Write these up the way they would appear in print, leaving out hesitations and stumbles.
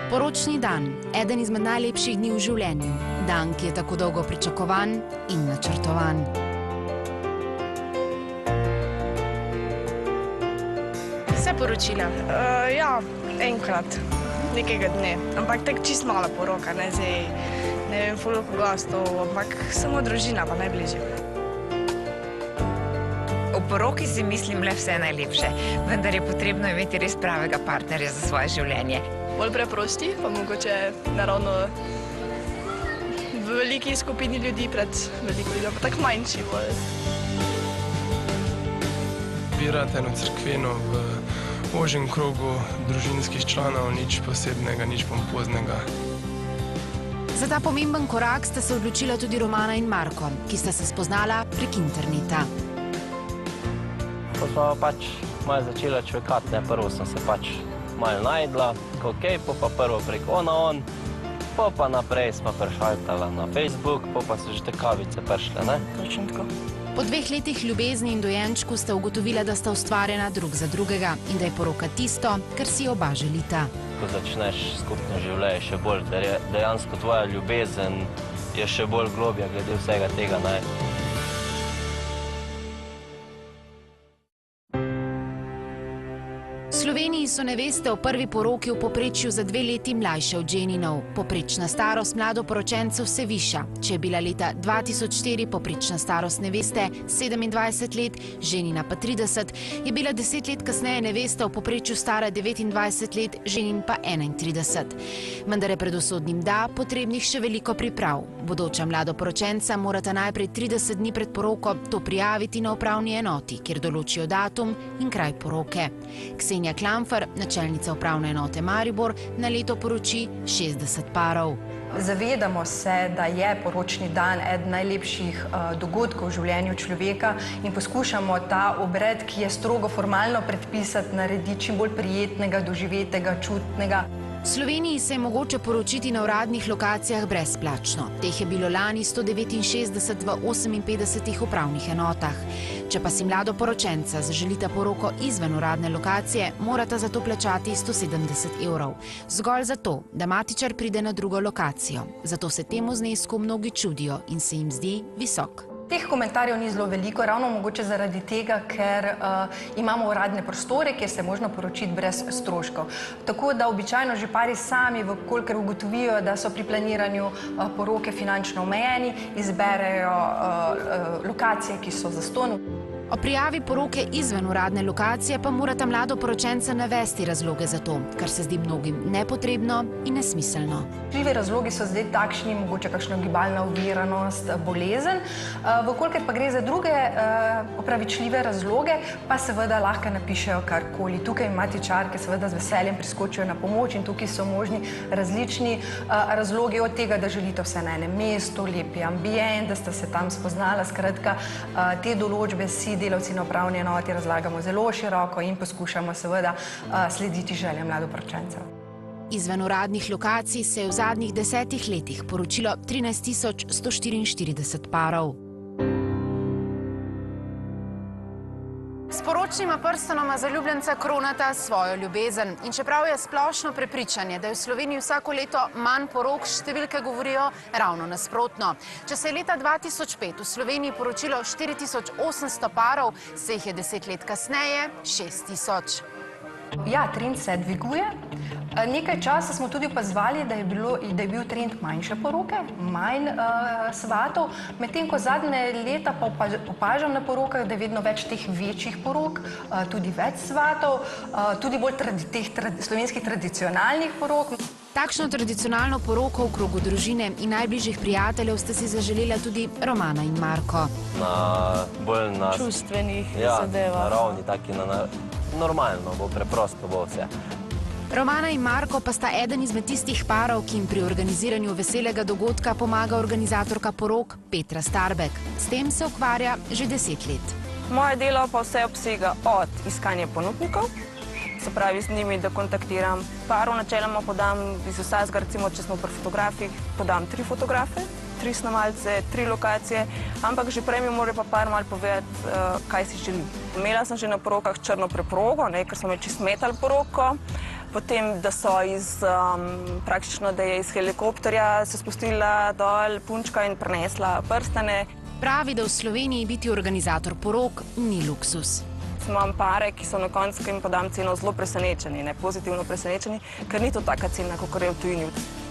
Poročni dan, eden izmed najlepših dni v življenju. Dan, ki je tako dolgo pričakovan in načrtovan. Vse poročila? Ja, enkrat, nekega dne. Ampak tako čist mala poroka, ne zdaj, ne vem, fuliko gostov, ampak samo družina pa najbližje. V poroki si mislim le vse najlepše, vendar je potrebno imeti res pravega partnerja za svoje življenje. Bolj preprosti, pa mogoče naravno v veliki skupini ljudi pred veliko ljudi, pa tako manjši bolj. Birati eno cerkveno v ožjem krogu družinskih članov, nič posebnega, nič pompoznega. Za ta pomemben korak sta se odločila tudi Romana in Marko, ki sta se spoznala prek interneta. Ko smo pač malo začela čvekati, prvo sem se pač malo najdla, okej, pa prvo prek on, pa naprej smo prešaltala na Facebook, pa so že te kavice prišle, ne? Točno tako. Po 2 letih ljubezni in dojenčku sta ugotovila, da sta ustvarjena drug za drugega in da je poroka tisto, kar si oba želita. Ko začneš skupno življenje še bolj, dejansko tvoja ljubezen je še bolj globja glede vsega tega, ne? V Sloveniji so neveste v prvi poroki v povprečju za 2 leti mlajše od ženinov. Povprečna starost mladoporočencev se viša. Če je bila leta 2004 povprečna starost neveste 27 let, ženina pa 30, je bila 10 let kasneje nevesta v povprečju stara 29 let, ženin pa 31. Vendar je pred usodnim da potrebnih še veliko priprav. Bodoča mladoporočenca morata najprej 30 dni pred poroko to prijaviti na upravni enoti, kjer določijo datum in kraj poroke. Ksenija Klamfer, načelnica upravne enote Maribor, na leto poroči 60 parov. Zavedamo se, da je poročni dan eden najlepših dogodkov v življenju človeka in poskušamo ta obred, ki je strogo formalno predpisan, narediti čim bolj prijetnega, doživetega, čutnega. V Sloveniji se je mogoče poročiti na uradnih lokacijah brezplačno. Teh je bilo lani 169 v 58 upravnih enotah. Če pa si mladoporočenca zaželita poroko izven uradne lokacije, morata za to plačati 170 evrov. Zgolj zato, da matičar pride na drugo lokacijo. Zato se temu znesku mnogi čudijo in se jim zdi visok. Teh komentarjev ni zelo veliko, ravno mogoče zaradi tega, ker imamo uradne prostore, kjer se je možno poročiti brez stroškov. Tako da običajno že pari sami, kolikor ugotovijo, da so pri planiranju poroke finančno omejeni, izberejo lokacije, ki so zastonj. O prijavi poroke izven uradne lokacije pa morata mladoporočenca navesti razloge za to, kar se zdi mnogim nepotrebno in nesmiselno. Krivi razlogi so zdaj takšni, mogoče kakšna gibalna oviranost, bolezen. Vkolikor pa gre za druge opravičljive razloge, pa seveda lahko napišejo karkoli. Tukaj matičarke seveda z veseljem priskočijo na pomoč in tukaj so možni različni razlogi od tega, da želite vse na enem mestu, lepi ambient, da sta se tam spoznala. Skratka, te določbe si delavci na upravni enoti razlagamo zelo široko in poskušamo seveda slediti željam mladoporočencev. Izven uradnih lokacij se je v zadnjih 10 letih poročilo 13.144 parov. S poročnima prstanoma zaljubljenca kronata svojo ljubezen. In čeprav je splošno prepričanje, da je v Sloveniji vsako leto manj porok, številke govorijo ravno nasprotno. Če se je leta 2005 v Sloveniji poročilo 4800 parov, se jih je 10 let kasneje 6000. Ja, trend se dviguje. Nekaj časa smo tudi opazovali, da je bil trend manjše poroke, manj svatov, medtem ko zadnje leta pa opažam na porokah, da je vedno več teh večjih porok, tudi več svatov, tudi bolj teh slovenskih tradicionalnih porok. Takšno tradicionalno poroko v krogu družine in najbližjih prijateljev sta si zaželela tudi Romana in Marko. Bolj na čustvenih zadevah. Na ravni, taki normalno bo, preprosto bo vse. Romana in Marko pa sta eden izmed tistih parov, ki jim pri organiziranju veselega dogodka pomaga organizatorka porok Petra Starbek. S tem se ukvarja že 10 let. Moje delo pa vse obsega od iskanja ponudnikov, se pravi z njimi, da kontaktiram parov, načeloma podam iz vsega, recimo, če smo pri fotografih, podam 3 fotografe, 3 snemalce, 3 lokacije, ampak že prej mi mora pa par malo povedati, kaj si želi. Imela sem že na porokah črno preprogo, ker smo me čisto metali poroko. Potem, da so praktično, da je iz helikopterja se spustila dol punčka in prinesla prstane. Pravi, da v Sloveniji biti organizator porok ni luksus. Imam pare, ki so na koncu, ki jim podam ceno, zelo presenečeni, pozitivno presenečeni, ker ni to taka cena, kot je v tujini.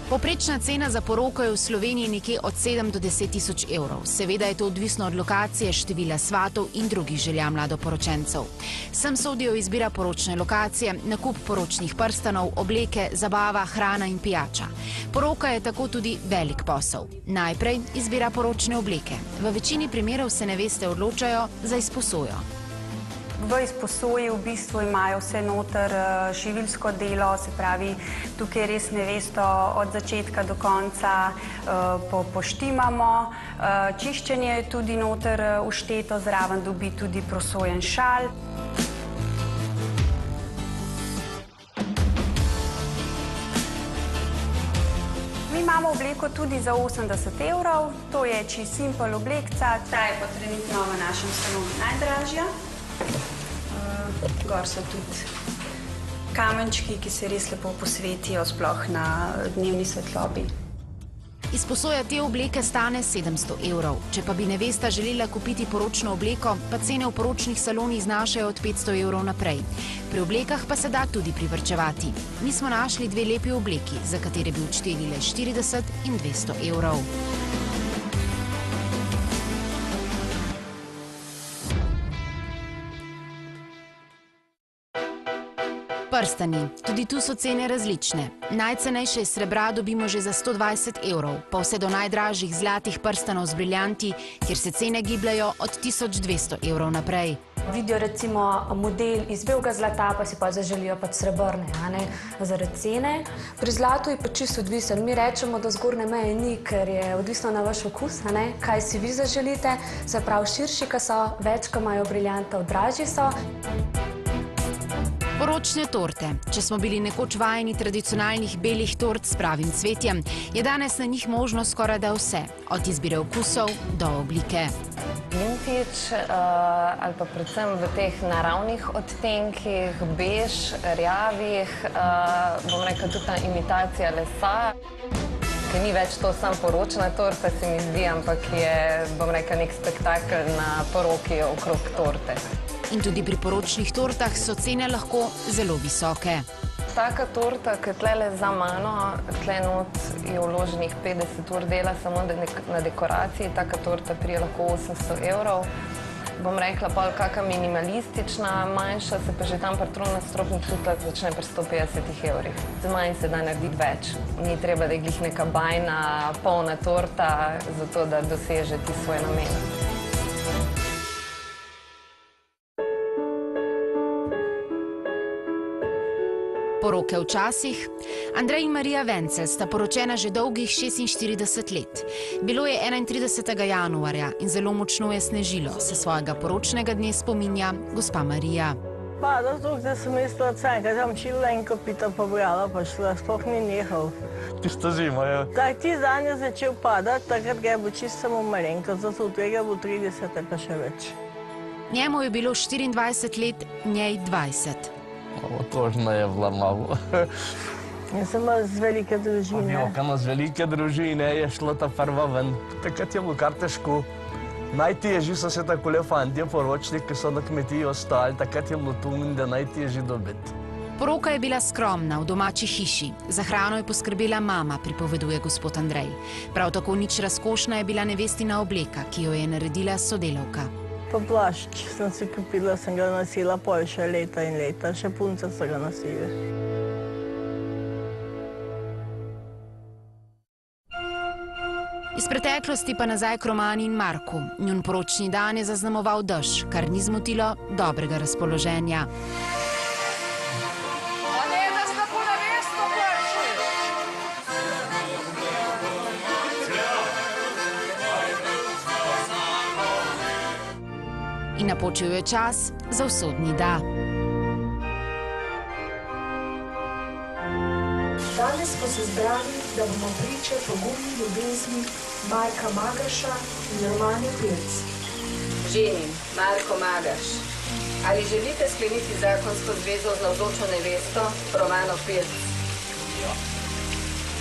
Povprečna cena za poroko je v Sloveniji nekje od 7 do 10 tisoč evrov. Seveda je to odvisno od lokacije, števila svatov in drugih želja mladoporočencev. Sem sodijo izbira poročne lokacije, nakup poročnih prstanov, obleke, zabava, hrana in pijača. Poroka je tako tudi velik posel. Najprej izbira poročne obleke. V večini primerov se neveste odločajo za izposojo. V izposoji v bistvu imajo vse noter živilsko delo, se pravi, tukaj res nevesto od začetka do konca poštimamo. Čiščenje je tudi noter všteto, zraven dobi tudi prosojen šal. Mi imamo obleko tudi za 80 evrov, to je čisto simpel oblekca, ta je pa trenutno v našem salonu najdražja. Gor so tudi kamenčki, ki se res lepo posvetijo, sploh na dnevni svetlobi. Izposoja te obleke stane 700 evrov. Če pa bi nevesta želela kupiti poročno obleko, pa cene v poročnih salonih znašajo od 500 evrov naprej. Pri oblekah pa se da tudi privrčevati. Mi smo našli dve lepi obleki, za katere bi odšteli le 40 in 200 evrov. Prstani. Tudi tu so cene različne. Najcenejše iz srebra dobimo že za 120 evrov, pa vse do najdražjih zlatih prstanov z briljanti, kjer se cene gibljajo od 1200 evrov naprej. Vidijo recimo model iz belega zlata, pa si pa zaželijo srebrne, zaradi cene. Pri zlatu je pa čisto odvisen. Mi rečemo, da zgornje meje ni, ker je odvisno na vaš okus, kaj si vi zaželite. Se pravi, širši, ko so, več, ko imajo briljantov, dražji so. Poročne torte. Če smo bili nekoč vajeni tradicionalnih belih tort s pravim cvetjem, je danes na njih možno skoraj da vse, od izbire okusov do oblike. Vintage ali pa predvsem v teh naravnih odtenkih, bež, rjavih, bom rekla tudi ta imitacija lesa, ki ni več to sam poročna torta, se mi zdi, ampak je, bom rekla, nek spektakel na poroki okrog torte. In tudi pri poročnih tortah so cene lahko zelo visoke. Taka torta, ki je tlele za mano, tle not je vloženih 50 ur dela samo na dekoraciji, taka torta prije lahko 800 evrov. Bom rekla, pa kakšna minimalistična, manjša se pa že tam patron na stropnih tutlah začne pri 150 evrih. Z manj se da narediti več. Ni treba, da je glih neka bajna, polna torta, zato da doseže ti svoj namen. Poroke včasih. Andrej in Marija Vencel sta poročena že dolgih 46 let. Bilo je 31. januarja in zelo močno je snežilo, se svojega poročnega dne spominja gospa Marija. Zato, da sem mislila, da sem čila in kopita pobrala, pa šla, sploh ni nehal. Tista zima, ja. Tak, ti dan je začel padati, takrat ga je bo čisto samo malenko, zato tega bo 30, pa še več. Njemu je bilo 24 let, njej 20. Tožno je bila malo. Jaz sem z velike družine. Objokano z velike družine je šla ta prva ven. Takrat je bilo kar težko. Najtežji so se takole fantje poročni, ki so na kmetiji ostali, takrat je bilo tu minde najtežji dobiti. Poroka je bila skromna v domači hiši. Za hrano je poskrbela mama, pripoveduje gospod Andrej. Prav tako nič razkošna je bila nevestina obleka, ki jo je naredila sodelavka. Pa plašč sem si kupila, sem ga nosila pol še leta in leta, še punce so ga nosili. Iz preteklosti pa nazaj k Romani in Marku. Njun poročni dan je zaznamoval dež, kar ni zmotilo dobrega razpoloženja. In napočil je čas za usodni da. Danes smo se zbrali, da bomo priče pogumni ljubezni Marka Magaša in Romane Pirc. Ženin, Marko Magaš. Ali želite skleniti zakonsko zvezo z navzočo nevesto Romano Pirc?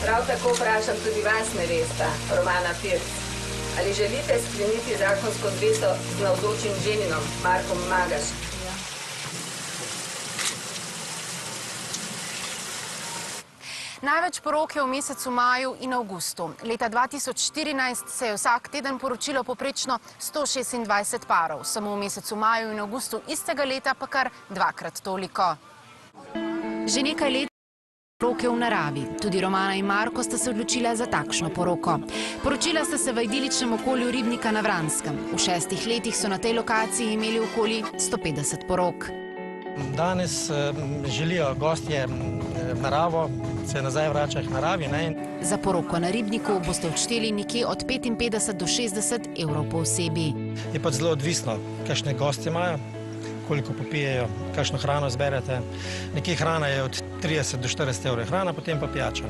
Prav tako vprašam tudi vas, nevesta Romana Pirc. Ali želite skleniti zakonsko zvezo z navzočim ženinom Markom Magaš? Največ porok je v mesecu maju in avgustu. Leta 2014 se je vsak teden poročilo poprečno 126 parov, samo v mesecu maju in avgustu istega leta pa kar dvakrat toliko. Že nekaj let poroke v naravi. Tudi Romana in Marko sta se odločila za takšno poroko. Poročila sta se v idiličnem okolju Ribnika na Vranskem. V 6 letih so na tej lokaciji imeli okoli 150 porok. Danes želijo gostje naravo, se nazaj vračajo k naravi. Za poroko na Ribniku boste odšteli nekje od 55 do 60 evrov po osebi. Je pa zelo odvisno, kakšne gostje imajo, koliko popijejo, kakšno hrano zberete. Nekje hrana je od 30 do 40 evrov hrana, potem pa pijača.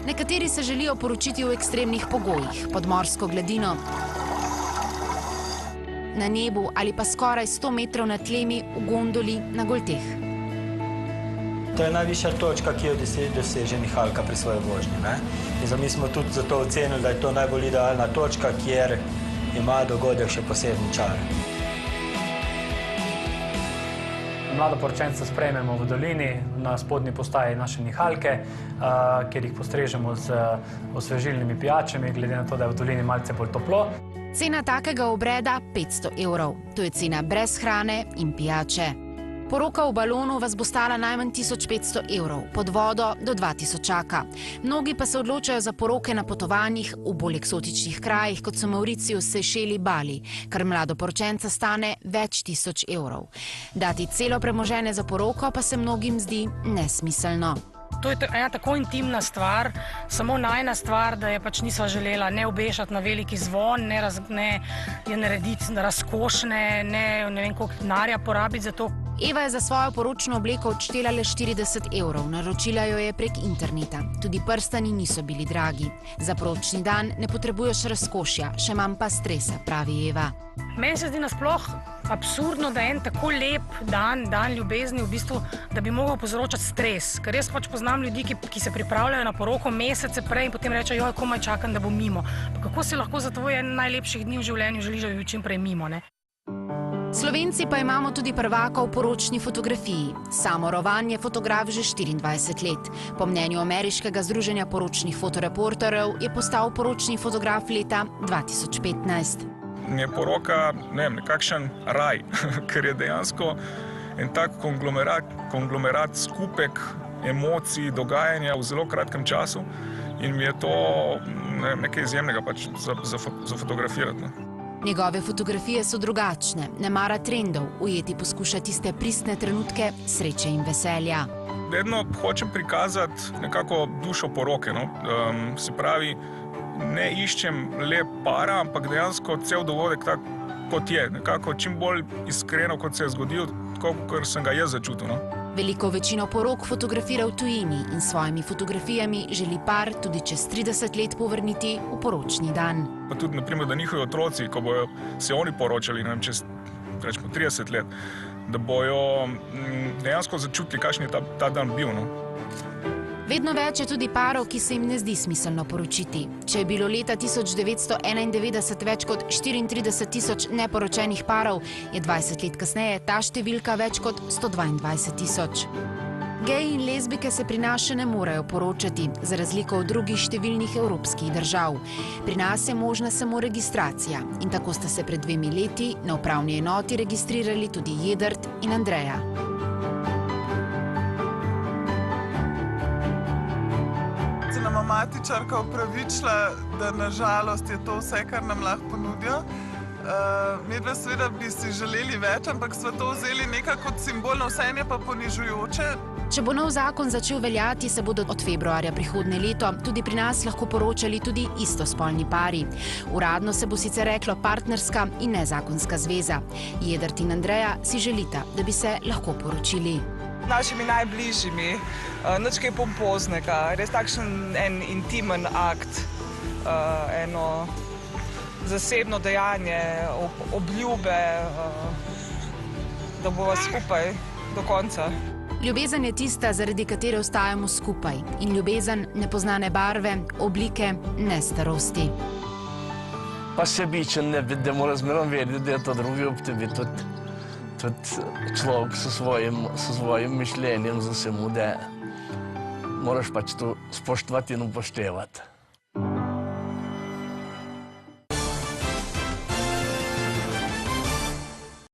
Nekateri se želijo poročiti v ekstremnih pogojih, pod morsko gladino, na nebu ali pa skoraj 100 metrov nad tlemi v gondoli na Golteh. To je najvišja točka, ki jo doseže nihalka pri svoji vožnji. Mi smo tudi zato ocenili, da je to najbolj idealna točka, kjer ima dogodek še posebni čar. Mladoporočence sprejmemo v dolini na spodnji postaji naše nihalke, kjer jih postrežemo z osvežilnimi pijačami, glede na to, da je v dolini malce bolj toplo. Cena takega obreda 500 evrov. To je cena brez hrane in pijače. Poroka v balonu vas bo stala najmanj 1500 evrov, pod vodo do 2000. Mnogi pa se odločajo za poroke na potovanjih v bolj eksotičnih krajih, kot so Mauricius, Sejšeli, Bali, kar mladoporočenca stane več tisoč evrov. Dati celo premoženje za poroko pa se mnogim zdi nesmiselno. To je ena tako intimna stvar, samo najna stvar, da je pač nisva želela ne obešati na veliki zvon, ne je narediti razkošne, ne vem koliko denarja porabiti za to. Eva je za svojo poročno obleko odštela le 40 evrov, naročila jo je prek interneta. Tudi prstani niso bili dragi. Za poročni dan ne potrebuješ razkošja, še manj pa stresa, pravi Eva. Meni se zdi nasploh absurdno, da je en tako lep dan ljubezni, v bistvu, da bi mogel povzročati stres. Ker jaz pač poznam ljudi, ki se pripravljajo na poroko mesece prej in potem rečejo, joj, komaj čakam, da bo mimo. Pa kako si lahko za tvoj en najlepših dni v življenju želiš, da bi bil čim prej mimo, ne? Slovenci pa imamo tudi prvaka v poročni fotografiji. Samo Rovan je fotograf že 24 let. Po mnenju ameriškega združenja poročnih fotoreporterjev je postal poročni fotograf leta 2015. Je poroka, nekakšen raj, ker je dejansko en tak konglomerat, skupek emocij, dogajanja v zelo kratkem času in mi je to nekaj izjemnega pač za fotografirati. Njegove fotografije so drugačne, ne mara trendov, ujeti poskuša tiste pristne trenutke sreče in veselja. Vedno hočem prikazati nekako dušo poroke, se pravi, ne iščem le para, ampak dejansko cel dogodek tak, kot je. Nekako čim bolj iskreno, kot se je zgodil, tako, kot sem ga jaz začutil. Veliko večino porok fotografira v tujini in s svojimi fotografijami želi par tudi čez 30 let povrniti v poročni dan. Pa tudi, naprimer, da njihovi otroci, ko bojo se oni poročali, čez 30 let, da bojo dejansko začutili, kakšen je ta dan bil. Vedno več je tudi parov, ki se jim ne zdi smiselno poročiti. Če je bilo leta 1991 več kot 34 tisoč neporočenih parov, je 20 let kasneje ta številka več kot 122 tisoč. Geji in lezbike se pri nas še ne morejo poročati, za razliko od drugih številnih evropskih držav. Pri nas je možna samo registracija in tako sta se pred 2 leti na upravni enoti registrirali tudi Jedrt in Andreja. Nama matičarka opravičila, da nažalost je to vse, kar nam lahko ponudijo. Midva seveda bi si želeli več, ampak sva to vzeli nekako kot simbolno, vse je pa ponižujoče. Če bo nov zakon začel veljati, se bodo od februarja prihodnje leto tudi pri nas lahko poročali tudi istospolni pari. Uradno se bo sicer reklo partnerska in nezakonska zveza. Jedrt in Andreja si želita, da bi se lahko poročili. Našimi najbližjimi, nič kaj pompoznega, res takšen en intimen akt, eno zasebno dejanje, obljube, da bova skupaj do konca. Ljubezen je tista, zaradi katere ostajamo skupaj. In ljubezen ne pozna ne barve, oblike, ne starosti. Pa sebičen ne, da mora zmerom vedeti, da je to drugi ob tebi. Tudi človek s svojim mišljenjem za vsemu, da moraš pač to spoštovati in upoštevati.